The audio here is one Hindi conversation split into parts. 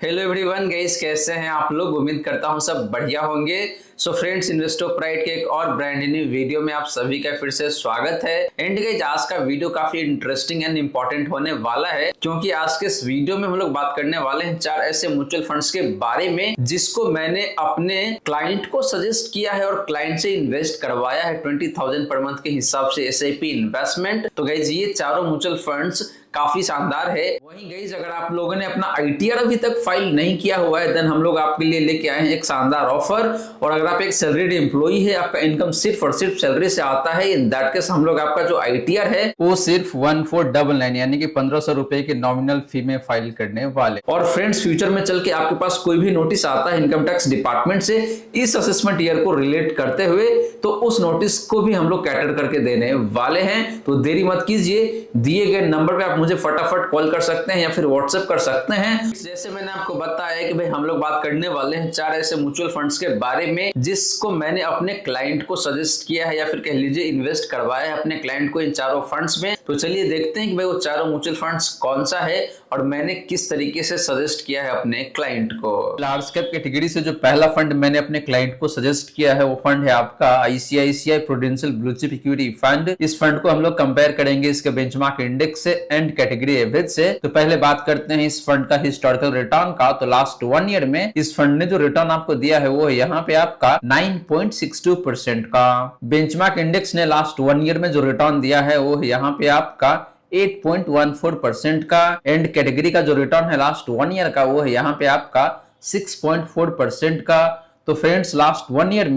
हेलो एवरीवन गाइस, कैसे हैं आप लोग। उम्मीद करता हूं सब बढ़िया होंगे। सो फ्रेंड्स, इन्वेस्टो प्राइड के एक और ब्रांड न्यू वीडियो में आप सभी का फिर से स्वागत है। एंड गाइस, आज का वीडियो काफी इंटरेस्टिंग एंड इंपॉर्टेंट होने वाला है, क्योंकि आज के इस वीडियो में हम लोग बात करने वाले हैं 4 ऐसे म्यूचुअल फंड्स के बारे में जिसको मैंने अपने क्लाइंट को सजेस्ट किया है और क्लाइंट से इन्वेस्ट करवाया है 20,000 पर मंथ के हिसाब से SIP इन्वेस्टमेंट। तो गाइस, ये चारों म्यूचुअल फंड्स काफी शानदार है। वहीं गाइस, अगर आप लोगों ने अपना ITR अभी तक फाइल नहीं किया हुआ है, देन हम लोग आपके लिए लेके आए हैं एक शानदार ऑफर। और अगर आप एक सैलरीड एम्प्लॉई है, आपका इनकम सिर्फ और सिर्फ सैलरी से आता है, इन दैट केस हम लोग आपका जो ITR है वो सिर्फ 1499 यानी कि 1500 रुपए की नॉमिनल फी में फाइल करने वाले। और फ्रेंड्स, फ्यूचर में चल के आपके पास कोई भी नोटिस आता है इनकम टैक्स डिपार्टमेंट से इस असेसमेंट ईयर को रिलेट करते हुए, तो उस नोटिस को भी हम लोग कैटर करके देने वाले हैं। तो देरी मत कीजिए, दिए गए नंबर पे आप मुझे फटाफट कॉल कर सकते हैं या फिर व्हाट्सएप कर सकते हैं। जैसे मैंने आपको बताया कि भाई हम लोग बात करने वाले हैं 4 ऐसे म्यूचुअल फंड्स के बारे में जिसको मैंने अपने क्लाइंट को सजेस्ट किया है या फिर कह लीजिए इन्वेस्ट करवाया है अपने क्लाइंट को इन चारों फंड्स में। तो चलिए देखते हैं कि भाई वो चारों म्यूचुअल फंड्स कौन सा है और मैंने किस तरीके से सजेस्ट किया है अपने क्लाइंट को। लार्ज कैप कैटेगरी से जो पहला फंड मैंने अपने क्लाइंट को सजेस्ट किया है वो फंड है आपका ICICI Prudential blue chip equity fund. इस फंड को हम लोग कंपेयर करेंगे इसके बेंचमार्क इंडेक्स से एंड कैटेगरी एवरेज से। तो पहले बात करते हैं इस फंड का हिस्टोरिकल रिटर्न का। तो लास्ट 1 ईयर में इस फंड ने जो रिटर्न आपको दिया है वो यहाँ पे आपका 9.62% का। बेंचमार्क इंडेक्स ने लास्ट 1 ईयर में जो रिटर्न दिया है वो यहाँ पे आपका 8.14% का। एंड कैटेगरी का जो रिटर्न है लास्ट 1 ईयर का वो है यहाँ पे आपका 6.4% का। तो फ्रेंड्स, लास्ट 1 ईयर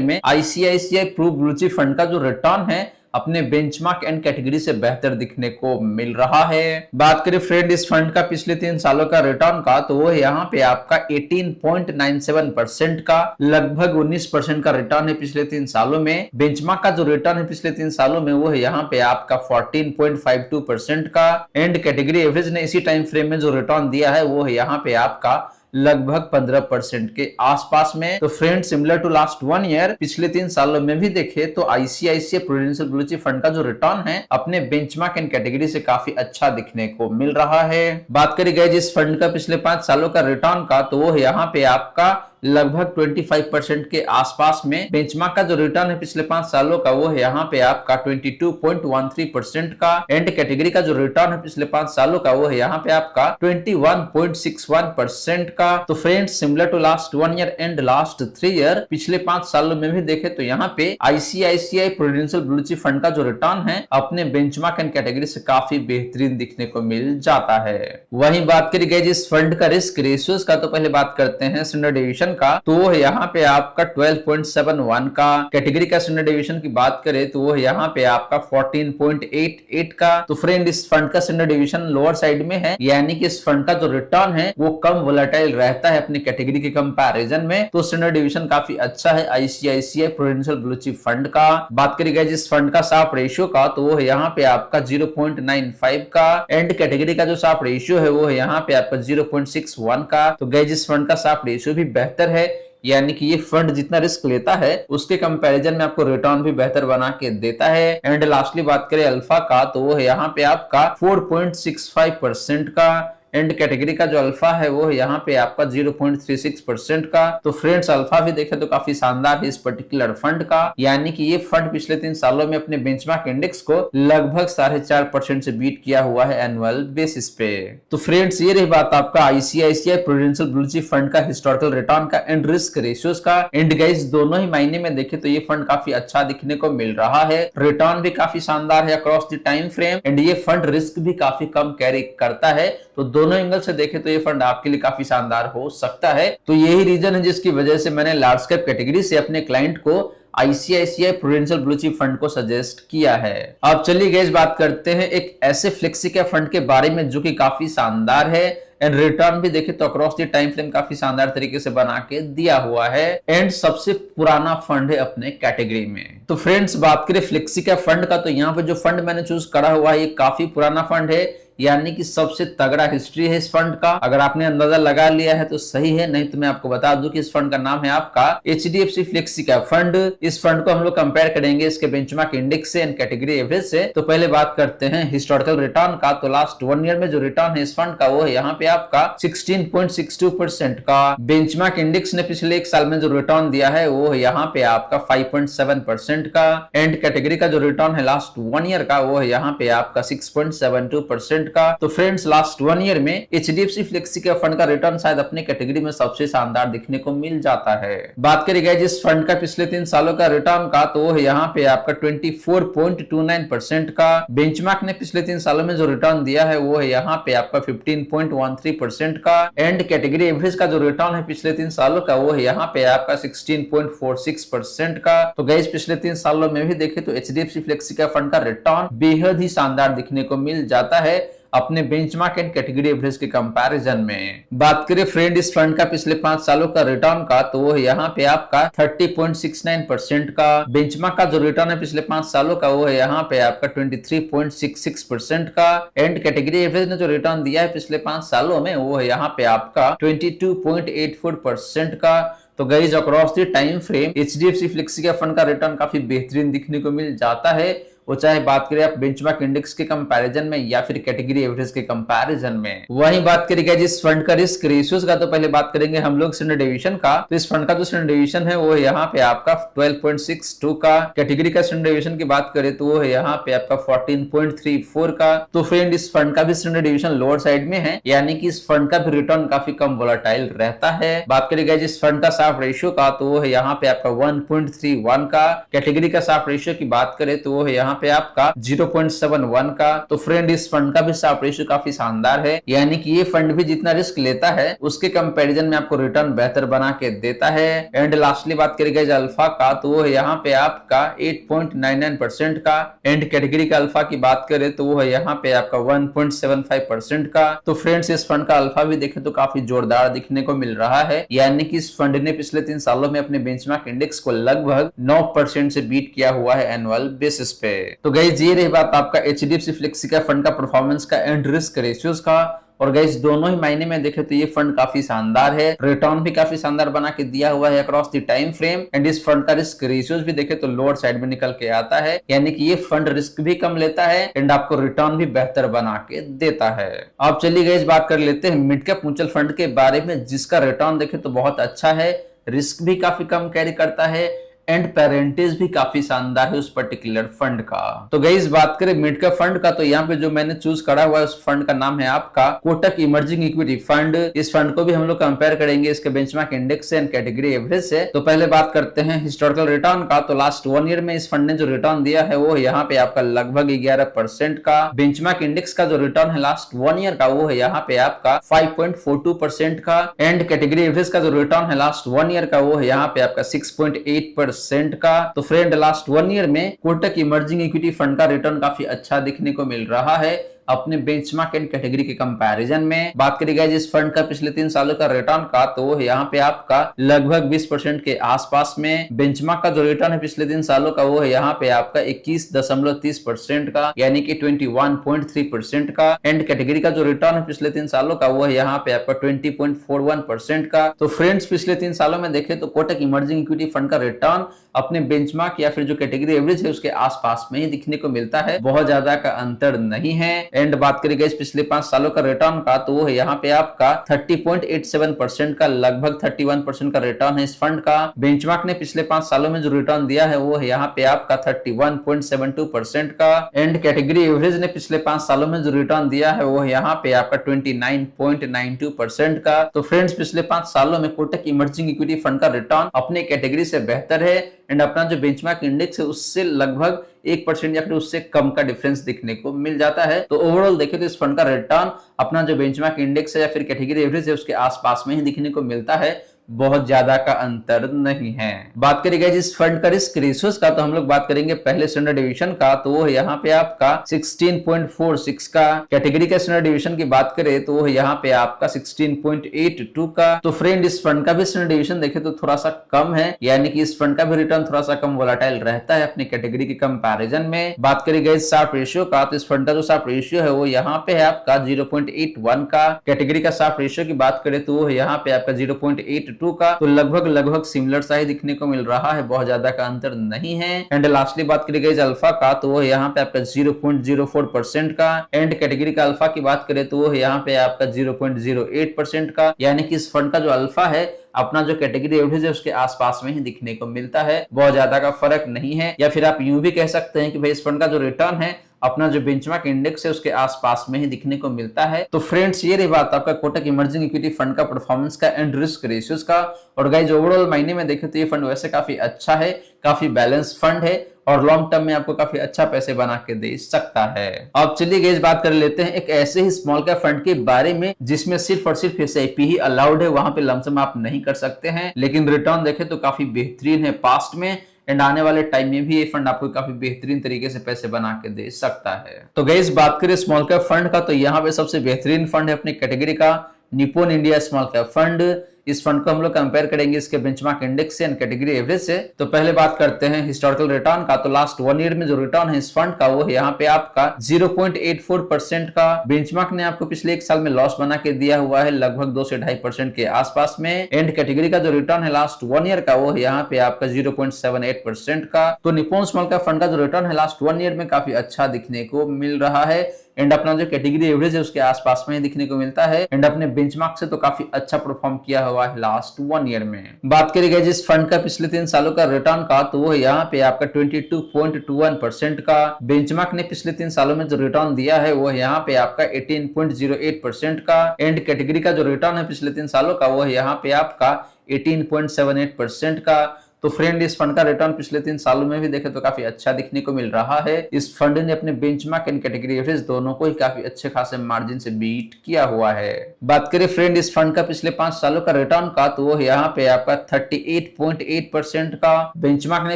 में ICICI Pru blue chip fund का जो रिटर्न है अपने बेंचमार्क एंड कैटेगरी से बेहतर दिखने को मिल रहा है। बात करें फ्रेंड इस फंड का पिछले 3 सालों का रिटर्न का, तो वो यहाँ पे आपका 18.97% का, लगभग 19% का रिटर्न है पिछले 3 सालों में। बेंचमार्क का जो रिटर्न है पिछले 3 सालों में वो है यहाँ पे आपका 14.52% का। एंड कैटेगरी एवरेज ने इसी टाइम फ्रेम में जो रिटर्न दिया है वो है यहाँ पे आपका लगभग 15% के आसपास में। तो friend, similar to last 1 year, पिछले 3 सालों में भी देखे तो ICICI Prudential blue chip fund का जो रिटर्न है अपने बेंचमार्क एंड कैटेगरी से काफी अच्छा दिखने को मिल रहा है। बात करी गई जिस फंड का पिछले 5 सालों का रिटर्न का, तो वो है यहाँ पे आपका लगभग 25% के आसपास में। बेंचमार्क का जो रिटर्न है पिछले 5 सालों का वो है यहाँ पे आपका 22.13% का। एंड कैटेगरी का जो रिटर्न है पिछले 5 सालों का वो है यहाँ पे आपका 21.61% का। तो friends, similar to last 1 year and last 3 year, पिछले 5 सालों में भी देखे तो यहाँ पे ICICI Prudential blue chip fund का जो रिटर्न है अपने बेंचमार्क एंड कैटेगरी से काफी बेहतरीन दिखने को मिल जाता है। वहीं बात करी गई जिस फंड का रिस्क रेशियोज का, तो पहले बात करते हैं स्टैंडर्ड डेविएशन का। तो यहाँ पे आपका 12.71 का। कैटेगरी का स्टैंडर्ड डेविएशन की बात करें तो वो यहाँ पे आपका 14.88 का। तो फ्रेंड, इस फंड का स्टैंडर्ड डेविएशन लोअर साइड में है, यानी कि इस फंड का जो रिटर्न है वो कम वोलेटाइल रहता है अपनी कैटेगरी के कंपैरिजन में। तो स्टैंडर्ड डेविएशन काफी अच्छा है ICICI Prudential blue chip fund का। बात करी गई जिस फंड का शार्प रेशियो का, तो वो है यहाँ पे आपका 0.95 का। एंड कैटेगरी का जो शार्प रेशियो है वो है यहाँ पे आपका 0.61 का। तो गई जिस फंड का शार्प रेशियो भी बेहतर है, यानी कि ये फंड जितना रिस्क लेता है उसके कंपैरिजन में आपको रिटर्न भी बेहतर बना के देता है। एंड लास्टली बात करें अल्फा का, तो वो है यहाँ पे आपका 4.65% का। एंड कैटेगरी का जो अल्फा है वो है यहाँ पे आपका 0.36% का। तो फ्रेंड्स, अल्फा भी देखे तो काफी शानदार है इस पर्टिकुलर फंड का, यानी कि ये फंड पिछले 3 सालों में अपने बेंचमार्क इंडेक्स को लगभग 4.5% से बीट किया हुआ है एनुअल बेसिस पे। तो फ्रेंड्स, ये रही बात आपका ICICI Prudential blue chip fund का हिस्टोरिकल रिटर्न का एंड रिस्क रेशियोज का। एंड गाइस, दोनों ही मायने में देखे तो ये फंड काफी अच्छा दिखने को मिल रहा है। रिटर्न भी काफी शानदार है across the time frame. And ये फंड रिस्क भी काफी कम कैरी करता है। तो दोनों एंगल से देखे तो ये फंड आपके लिए काफी शानदार हो सकता है। तो यही रीजन है जिसकी वजह से मैंने लार्ज कैप कैटेगरी से अपने क्लाइंट को ICICI Prudential blue chip fund को सजेस्ट किया है। अब चलिए गाइस, बात करते हैं एक ऐसे फ्लेक्सी कैप फंड के बारे में जो कि काफी शानदार है एंड रिटर्न भी देखे तो अक्रॉस द टाइम फ्रेम काफी शानदार तरीके से बना के दिया हुआ है। एंड सबसे पुराना फंड है अपने कैटेगरी में। तो फ्रेंड्स, बात करें फ्लेक्सी कैप फंड का, तो यहाँ पे जो फंड मैंने चूज करा हुआ है ये काफी पुराना फंड है, यानी कि सबसे तगड़ा हिस्ट्री है इस फंड का। अगर आपने अंदाजा लगा लिया है तो सही है, नहीं तो मैं आपको बता दूं कि इस फंड का नाम है आपका HDFC फ्लेक्सी कैप फंड। इस फंड को हम लोग कंपेयर करेंगे इसके बेंचमार्क इंडेक्स से एंड कैटेगरी एवरेज से। तो पहले बात करते हैं हिस्टोरिकल रिटर्न का। तो लास्ट 1 ईयर में जो रिटर्न है इस फंड का वो है यहाँ पे आपका 16.62% का। बेंचमार्क इंडेक्स ने पिछले एक साल में जो रिटर्न दिया है वो है यहाँ पे आपका 5.7% का। एंड कैटेगरी का जो रिटर्न है लास्ट 1 ईयर का वो है यहाँ पे आपका 6.72% का। तो फ्रेंड्स लास्ट 1 ईयर में HDFC फ्लेक्सी के फंड का रिटर्न शायद अपने कैटेगरी में सबसे शानदार दिखने को मिल जाता है। बात करी गई जिस फंड का पिछले 3 सालों का रिटर्न का तो वो है यहाँ पे आपका 24.29% का। बेंचमार्क ने पिछले 3 सालों में जो रिटर्न दिया है वो है यहाँ पे आपका 15.13% का। एंड कैटेगरी एवरेज का जो रिटर्न है पिछले 3 सालों का वो है यहाँ पे आपका 16.46% का। तो गाइस पिछले 3 सालों में भी देखे तो HDFC फ्लेक्सी का फंड का रिटर्न बेहद ही शानदार दिखने को मिल जाता है अपने बेंचमार्क एंड कैटेगरी एवरेज के कंपैरिजन में। बात करें फ्रेंड इस फंड का पिछले 5 सालों का रिटर्न का तो वो यहाँ पे आपका 30.69% का। बेंचमार्क का जो रिटर्न है पिछले 5 सालों का वो है यहाँ पे आपका 23.66% का। एंड कैटेगरी एवरेज ने जो रिटर्न दिया है पिछले 5 सालों में वो है यहाँ पे आपका 22.84% का। तो guys across the time frame HDFC flexi का फंड का रिटर्न काफी बेहतरीन दिखने को मिल जाता है, वो चाहे बात करें आप बेंचमार्क इंडेक्स के कंपैरिजन में या फिर कैटेगरी एवरेज के कंपैरिजन में। वहीं बात करेंगे जिस फंड का रिस्क रेशियोज का तो पहले बात करेंगे हम लोग स्टैंडर्ड डेविएशन का। तो इस फंड का जो स्टैंडर्ड डेविएशन है वो यहाँ पे आपका 12.62 का। कैटेगरी का स्टैंडर्ड डेविएशन की बात करें तो वो है यहाँ पे आपका 14.34 का। तो फ्रेंड इस फंड का भी स्टैंडर्ड डेविएशन लोअर साइड में है, यानी कि इस फंड का भी रिटर्न काफी कम वोलेटाइल रहता है। बात करेंगे जिस फंड का साफ रेशियो का तो वो है यहाँ पे आपका 1.31 का। कैटेगरी का साफ रेशियो की बात करें तो वो है यहाँ पे आपका 0.71 का। तो फ्रेंड इस फंड का भी साफ रेशियो काफी शानदार है, यानी कि ये फंड भी जितना रिस्क लेता है उसके कंपैरिजन में आपको रिटर्न बेहतर बना के देता है। एंड लास्टली बात करेंगे अल्फा का तो वो है यहाँ पे आपका 8.99% का। एंड कैटेगरी का अल्फा की बात करें तो वो है यहाँ पे आपका 1.75% का। तो फ्रेंड्स इस फंड का अल्फा भी देखें तो काफी जोरदार दिखने को मिल रहा है, यानी कि इस फंड ने पिछले 3 सालों में अपने बेंचमार्क इंडेक्स को लगभग 9% से बीट किया हुआ है एनुअल बेसिस पे। तो गाइस ये रही बात आपका HDFC फ्लेक्सी का फंड का परफॉर्मेंस का एंड रिस्क रेशियोज का। और गाइस दोनों ही मायने में देखें तो ये फंड काफी शानदार है, रिटर्न भी काफी शानदार बना के दिया हुआ है across the time frame. And इस फंड का रिस्क रेशियोज भी देखें तो लोअर साइड में निकल के आता है, यानी कि ये फंड रिस्क भी कम लेता है एंड आपको रिटर्न भी बेहतर बना के देता है। अब चलिए गाइस बात कर लेते हैं मिड कैप म्यूचुअल फंड के बारे में, जिसका रिटर्न देखें तो बहुत अच्छा है, रिस्क भी काफी कम कैरी करता है एंड पेरेंटेज भी काफी शानदार है उस पर्टिकुलर फंड का। तो गाइस बात करें मिड कैप फंड का तो यहाँ पे जो मैंने चूज करा हुआ है उस फंड का नाम है आपका कोटक इमर्जिंग इक्विटी फंड। इस फंड को भी हम लोग कंपेयर करेंगे इसके बेंचमार्क इंडेक्स से एंड कैटेगरी एवरेज से। तो पहले बात करते हैं हिस्टोरिकल रिटर्न का। तो लास्ट 1 ईयर में इस फंड ने जो रिटर्न दिया है वो यहाँ पे आपका लगभग 11% का। बेंचमार्क इंडेक्स का जो रिटर्न है लास्ट 1 ईयर का वो है यहाँ पे आपका 5.42% का। एंड कैटेगरी एवरेज का जो रिटर्न है लास्ट 1 ईयर का वो है यहाँ पे आपका 6.8% का। तो फ्रेंड लास्ट 1 ईयर में कोटक इमर्जिंग इक्विटी फंड का रिटर्न काफी अच्छा दिखने को मिल रहा है अपने बेंचमार्क एंड कैटेगरी के कंपैरिजन में। बात करी गई जिस फंड का पिछले 3 सालों का रिटर्न का तो यहाँ पे आपका लगभग 20% के आसपास में। बेंचमार्क का जो रिटर्न है पिछले 3 सालों का वो है यहाँ पे आपका 21.30% का, यानी कि 21.3% का। एंड कैटेगरी का जो रिटर्न है पिछले 3 सालों का वो है यहाँ पे आपका 20.41% का। तो फ्रेंड्स पिछले 3 सालों में देखें तो कोटक इमर्जिंग इक्विटी फंड का रिटर्न अपने बेंचमार्क या फिर जो कैटेगरी एवरेज है उसके आसपास में ही दिखने को मिलता है, बहुत ज्यादा का अंतर नहीं है। एंड बात करेंगे इस पिछले 5 सालों का रिटर्न का तो वो है यहाँ पे आपका 30.87% का, लगभग 31% का रिटर्न है इस फंड का। बेंचमार्क ने पिछले 5 सालों में जो रिटर्न दिया है वो है यहाँ पे आपका 31.72% का। एंड कैटेगरी एवरेज ने पिछले 5 सालों में जो रिटर्न दिया है वो है यहाँ पे आपका 29.92% का। तो फ्रेंड्स पिछले 5 सालों में कोटक इमर्जिंग इक्विटी फंड का रिटर्न अपने कैटेगरी से बेहतर है एंड अपना जो बेंचमार्क इंडेक्स है उससे लगभग 1% या फिर उससे कम का डिफरेंस दिखने को मिल जाता है। तो ओवरऑल देखें तो इस फंड का रिटर्न अपना जो बेंचमार्क इंडेक्स है या फिर कैटेगरी एवरेज है उसके आसपास में ही दिखने को मिलता है, बहुत ज्यादा का अंतर नहीं है। बात करेंगे जिस फंड का रिस्क रेशियोज का, तो हम लोग बात करेंगे पहले स्टैंडर्ड डिवीजन का, तो वो यहाँ पे आपका 16.46 का। कैटेगरी का स्टैंडर्ड डिवीजन की बात करें तो वो यहाँ पे आपका 16.82 का। तो फ्रेंड इस फंड का भी स्टैंडर्ड डिवीजन देखे तो थोड़ा सा कम है, यानी कि इस फंड का भी रिटर्न थोड़ा सा कम वोलाटाइल रहता है अपनी कैटेगरी के कंपैरिजन में। बात करेंगे शार्प रेशियो का, तो इस फंड का जो शार्प रेशियो है वो यहाँ पे है आपका 0.81 का। कैटेगरी का शार्प रेशियो की बात करें तो वो यहाँ पे आपका 0.82 का। तो लगभग सिमिलर सा ही दिखने को मिल रहा है, बहुत ज्यादा का अंतर नहीं है। एंड लास्टली बात करें गई अल्फा का, तो वो यहाँ पे आपका 0.04% का। एंड कैटेगरी का अल्फा की बात करें तो वो यहाँ पे आपका 0.08% का, यानी कि इस फंड का जो अल्फा है अपना जो कैटेगरी एवरेज है उसके आसपास में ही दिखने को मिलता है, बहुत ज्यादा का फर्क नहीं है। या फिर आप यूं भी कह सकते हैं कि भाई इस फंड का जो रिटर्न है अपना जो बेंचमार्क इंडेक्स है उसके आसपास में ही दिखने को मिलता है। तो फ्रेंड्स ये रही बात आपका कोटक इमर्जिंग इक्विटी फंड का परफॉर्मेंस का एंड रिस्क रेशियोज का। और गाइस ओवरऑल मायने में देखें तो ये फंड वैसे काफी अच्छा है, काफी बैलेंस फंड है और लॉन्ग टर्म में आपको काफी अच्छा पैसे बना के दे सकता है। अब चलिए गाइस बात कर लेते हैं एक ऐसे ही स्मॉल कैप फंड के बारे में जिसमें सिर्फ और सिर्फ एसआईपी ही अलाउड है, वहां पे लमसम आप नहीं कर सकते हैं, लेकिन रिटर्न देखें तो काफी बेहतरीन है पास्ट में। एंड आने वाले टाइम में भी ये फंड आपको काफी बेहतरीन तरीके से पैसे बना के दे सकता है। तो गाइस बात करें स्मॉल कैप फंड का, तो यहाँ पे सबसे बेहतरीन फंड है अपनी कैटेगरी का Nippon India small cap fund. इस फंड को हम लोग कंपेयर करेंगे इसके बेंचमार्क इंडेक्स से एंड कैटेगरी एवरेज से। तो पहले बात करते हैं हिस्टोरिकल रिटर्न का, तो लास्ट 1 ईयर में जो रिटर्न है इस फंड का वो यहाँ पे आपका 0.84% का। बेंचमार्क ने आपको पिछले 1 साल में लॉस बना के दिया हुआ है लगभग 2 से 2.5% के आसपास में। एंड कैटेगरी का जो रिटर्न है लास्ट 1 ईयर का वो यहाँ पे आपका 0.78% का। तो निप्पॉन स्मॉल कैप फंड का जो रिटर्न है लास्ट 1 ईयर में काफी अच्छा दिखने को मिल रहा है। एंड अपना जो कैटेगरी एवरेज है उसके आसपास में दिखने को मिलता है। एंड अपने बेंचमार्क से तो काफी अच्छा परफॉर्म किया हुआ है लास्ट 1 ईयर में। बात करेंगे जिस फंड का पिछले 3 सालों का रिटर्न का, तो वो यहाँ पे आपका 22.21% का। बेंचमार्क ने पिछले 3 सालों में जो रिटर्न दिया है वो यहाँ पे आपका 18.08% का। एंड कैटेगरी का जो रिटर्न है पिछले 3 सालों का वो यहाँ पे आपका 18.78% का। तो फ्रेंड इस फंड का रिटर्न पिछले 3 सालों में भी देखे तो काफी अच्छा दिखने को मिल रहा है। इस फंड ने अपने बेंचमार्क एंड कैटेगरी एवरेज दोनों को ही काफी अच्छे खासे मार्जिन से बीट किया हुआ है। बात करें फ्रेंड इस फंड का पिछले 5 सालों का रिटर्न का, तो वो यहाँ पे आपका 38.8% का। बेंचमार्क ने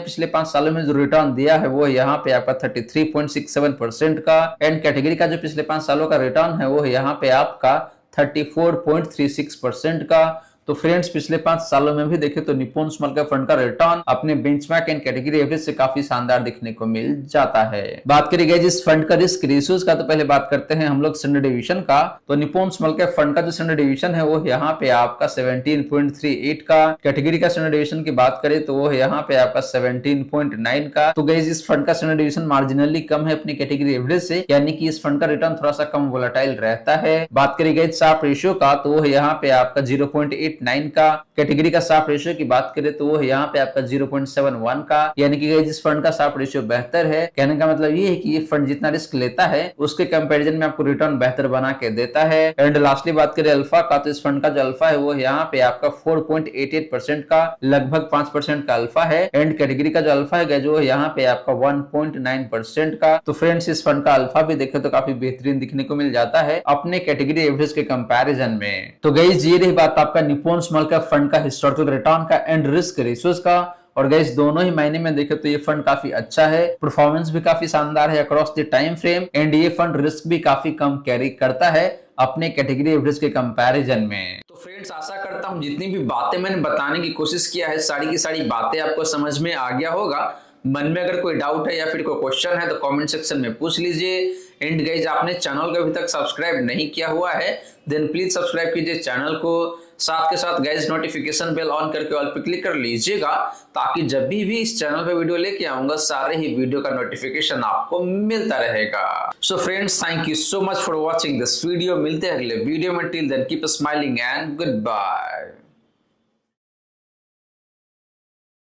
पिछले 5 सालों में जो रिटर्न दिया है वो यहाँ पे आपका 33.67% का। एंड कैटेगरी का जो पिछले 5 सालों का रिटर्न है वो यहाँ पे आपका 34.36% का। तो फ्रेंड्स पिछले 5 सालों में भी देखें तो निप्पॉन स्मॉल कैप फंड का रिटर्न अपने बेंचमार्क एंड कैटेगरी एवरेज से काफी शानदार दिखने को मिल जाता है। बात करेंगे जिस फंड का रिस्क रेशियोज का, तो पहले बात करते हैं हम लोग स्टैंडर्ड डिवीजन का। तो निप्पॉन स्मॉल कैप फंड का जो स्टैंडर्ड डिवीजन है वो यहाँ पे आपका 17.38 का। कैटेगरी का स्टैंडर्ड डिवीजन की बात करें तो वो यहाँ पे आपका 17.9 का। तो गाइस इस फंड का स्टैंडर्ड डिवीजन मार्जिनली कम है अपनी कैटेगरी एवरेज से, यानी कि इस फंड का रिटर्न थोड़ा सा कम वोलेटाइल रहता है। बात करेंगे शार्प रेशियो का, तो वो यहाँ पे आपका 0.89 का। कैटेगरी का शार्प रेशियो की बात करें तो वो यहाँ पे आपका 0.71 का, यानी कि जिस फंड का शार्प रेशियो बेहतर है, कहने का मतलब ये है कि ये फंड जितना रिस्क लेता है उसके कंपैरिजन में आपको रिटर्न बेहतर बना के देता है। एंड लास्टली बात करें अल्फा का, तो इस फंड का जो अल्फा है वो यहाँ पे आपका 4.88% का, लगभग 5% का अल्फा है। एंड कैटेगरी का जो अल्फा है जो यहाँ पे आपका 1.9% का। तो फ्रेंड्स इस फंड का अल्फा भी देखे तो काफी बेहतरीन दिखने को मिल जाता है अपने कैटेगरी एवरेज के कंपैरिजन में। तो गाइस ये रही बात आपका निप्पॉन स्मॉल कैप फंड का हिस्टोरिकल रिटर्न का एंड रिस्क रेशियोज का। और गाइस दोनों ही मायने में देखे तो ये फंड काफी अच्छा है, परफॉर्मेंस भी काफी शानदार है across the time frame. And ये फंड रिस्क भी काफी कम कैरी करता है अपने कैटेगरी एवरेज के कंपैरिजन में। तो फ्रेंड्स आशा करता हूं जितनी भी बातें मैंने बताने की कोशिश किया है सारी की सारी बातें आपको समझ में आ गया होगा। मन में अगर कोई डाउट है या फिर कोई क्वेश्चन है तो कमेंट सेक्शन में पूछ लीजिए। एंड गाइज आपने चैनल को अभी तक सब्सक्राइब नहीं किया हुआ है देन प्लीज सब्सक्राइब कीजिए चैनल को, साथ के साथ गाइज नोटिफिकेशन बेल ऑन करके ऑल पे क्लिक कर लीजिएगा ताकि जब भी इस चैनल पे वीडियो लेके आऊंगा सारे ही वीडियो का नोटिफिकेशन आपको मिलता रहेगा। So friends thank you so much for watching this video. मिलते हैं अगले वीडियो में, till then keep smiling and good bye.